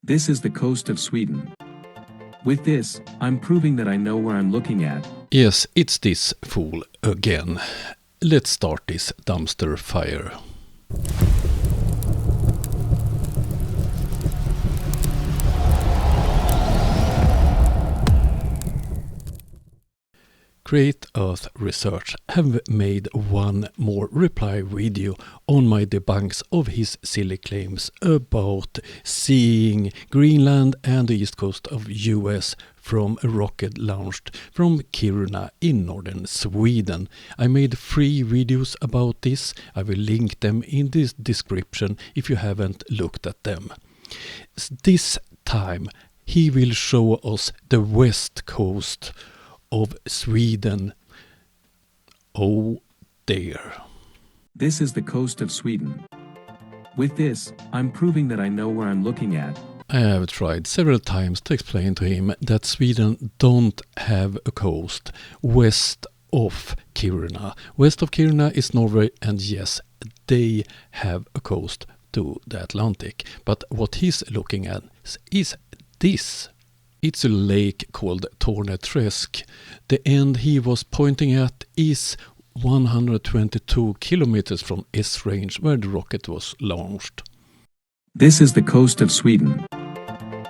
This is the coast of Sweden. With this, I'm proving that I know where I'm looking at. Yes, it's this fool again. Let's start this dumpster fire. Create Earth Research have made one more reply video on my debunks of his silly claims about seeing Greenland and the east coast of US from a rocket launched from Kiruna in northern Sweden. I made 3 videos about this. I will link them in this description if you haven't looked at them. This time he will show us the west coast of Sweden. Oh dear. This is the coast of Sweden. With this, I'm proving that I know where I'm looking at. I have tried several times to explain to him that Sweden don't have a coast west of Kiruna. West of Kiruna is Norway, and yes, they have a coast to the Atlantic. But what he's looking at is this. It's a lake called Torneträsk. The end he was pointing at is 122 kilometers from S-range where the rocket was launched. This is the coast of Sweden.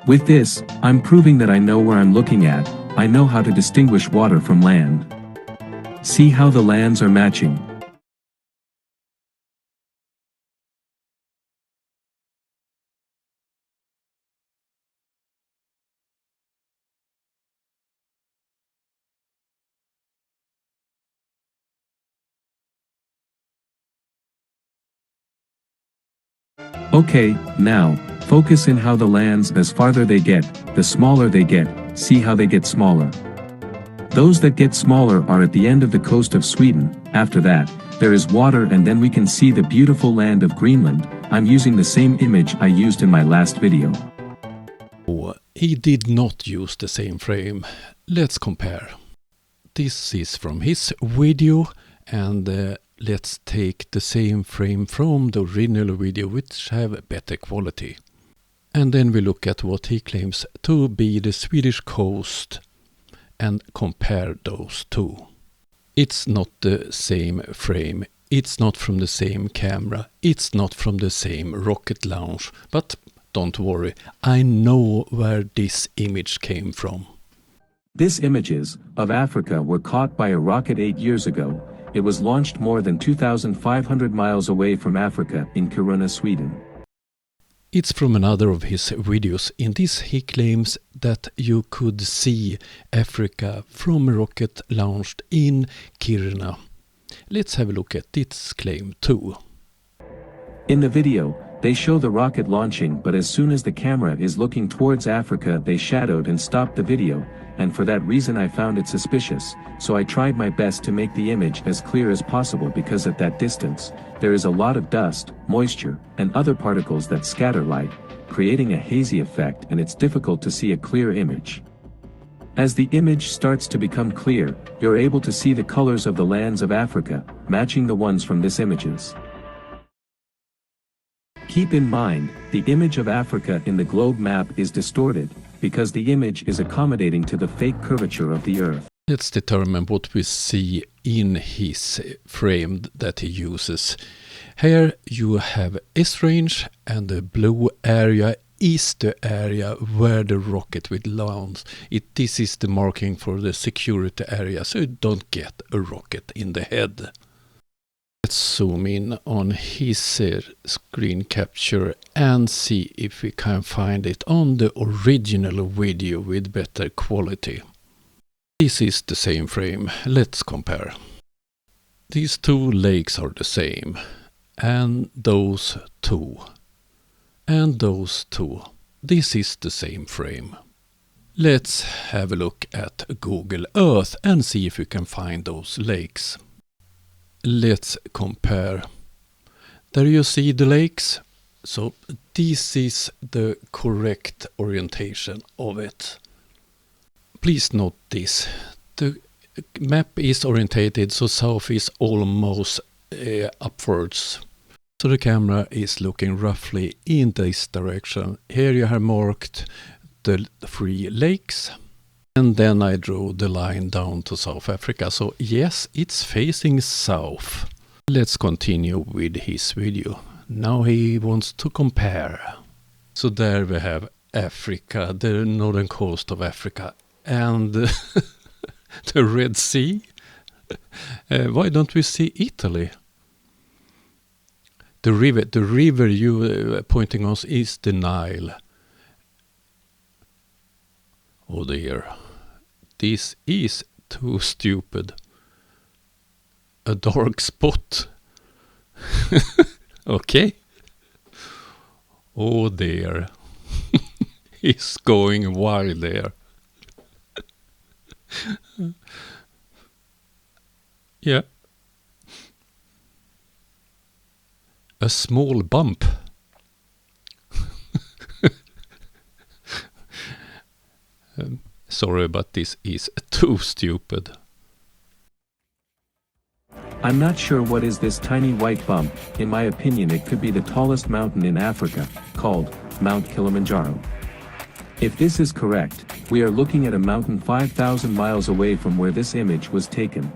With this, I'm proving that I know where I'm looking at. I know how to distinguish water from land. See how the lands are matching. Okay, now, focus in how the lands as farther they get, the smaller they get, see how they get smaller. Those that get smaller are at the end of the coast of Sweden. After that, there is water, and then we can see the beautiful land of Greenland. I'm using the same image I used in my last video. Oh, he did not use the same frame. Let's compare. This is from his video, and let's take the same frame from the original video, which have better quality. And then we look at what he claims to be the Swedish coast and compare those two. It's not the same frame, it's not from the same camera, it's not from the same rocket launch, but don't worry, I know where this image came from. These images of Africa were caught by a rocket 8 years ago. It was launched more than 2,500 miles away from Africa in Kiruna, Sweden. It's from another of his videos. In this he claims that you could see Africa from a rocket launched in Kiruna. Let's have a look at this claim too. In the video, they show the rocket launching, but as soon as the camera is looking towards Africa, they shadowed and stopped the video, and for that reason I found it suspicious, so I tried my best to make the image as clear as possible, because at that distance, there is a lot of dust, moisture, and other particles that scatter light, creating a hazy effect, and it's difficult to see a clear image. As the image starts to become clear, you're able to see the colors of the lands of Africa, matching the ones from this images. Keep in mind, the image of Africa in the globe map is distorted, because the image is accommodating to the fake curvature of the Earth. Let's determine what we see in his frame that he uses. Here you have S-range, and the blue area is the area where the rocket will launch. This is the marking for the security area, so you don't get a rocket in the head. Let's zoom in on his screen capture and see if we can find it on the original video with better quality. This is the same frame. Let's compare. These two lakes are the same, and those two, and those two. This is the same frame. Let's have a look at Google Earth and see if we can find those lakes. Let's compare. There you see the lakes. So this is the correct orientation of it. Please note this. The map is orientated so south is almost upwards. So the camera is looking roughly in this direction. Here you have marked the 3 lakes. And then I drew the line down to South Africa. So yes, it's facing south. Let's continue with his video. Now he wants to compare. So there we have Africa, the northern coast of Africa, and the Red Sea. Why don't we see Italy? The river you pointing us is the Nile. Oh dear, this is too stupid. A dark spot. Okay. Oh dear. He's going wild there. Yeah. A small bump. Sorry, but this is too stupid. I'm not sure what is this tiny white bump. In my opinion, it could be the tallest mountain in Africa, called Mount Kilimanjaro. If this is correct, we are looking at a mountain 5,000 miles away from where this image was taken.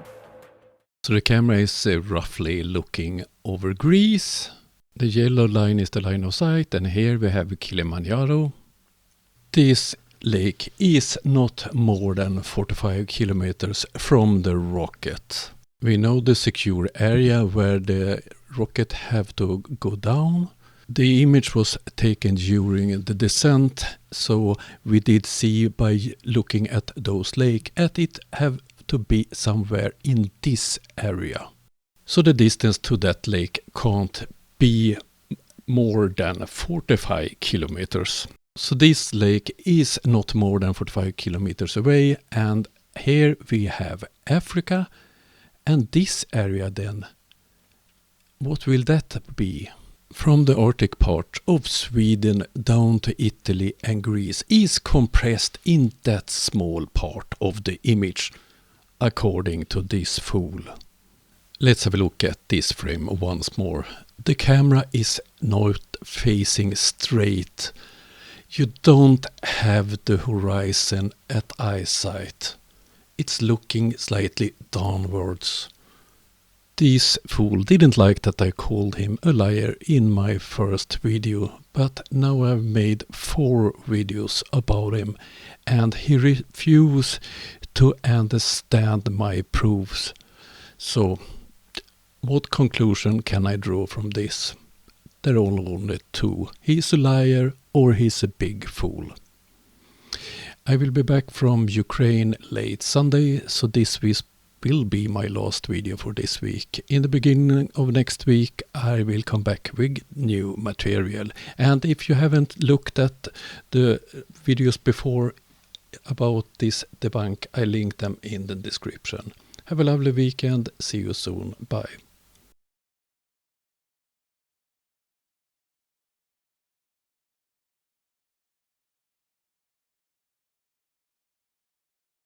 So the camera is roughly looking over Greece. The yellow line is the line of sight, and here we have Kilimanjaro. This lake is not more than 45 kilometers from the rocket. We know the secure area where the rocket have to go down. The image was taken during the descent, so we did see by looking at those lakes that it have to be somewhere in this area. So the distance to that lake can't be more than 45 kilometers. So this lake is not more than 45 kilometers away, and here we have Africa, and this area then, what will that be? From the Arctic part of Sweden down to Italy and Greece is compressed in that small part of the image, according to this fool. Let's have a look at this frame once more. The camera is not facing straight. You don't have the horizon at eyesight. It's looking slightly downwards. This fool didn't like that I called him a liar in my first video, but now I've made 4 videos about him, and he refused to understand my proofs. So, what conclusion can I draw from this? There are only 2. He's a liar or he's a big fool. I will be back from Ukraine late Sunday, so this will be my last video for this week. In the beginning of next week I will come back with new material, and if you haven't looked at the videos before about this debunk, I link them in the description. Have a lovely weekend, see you soon, bye.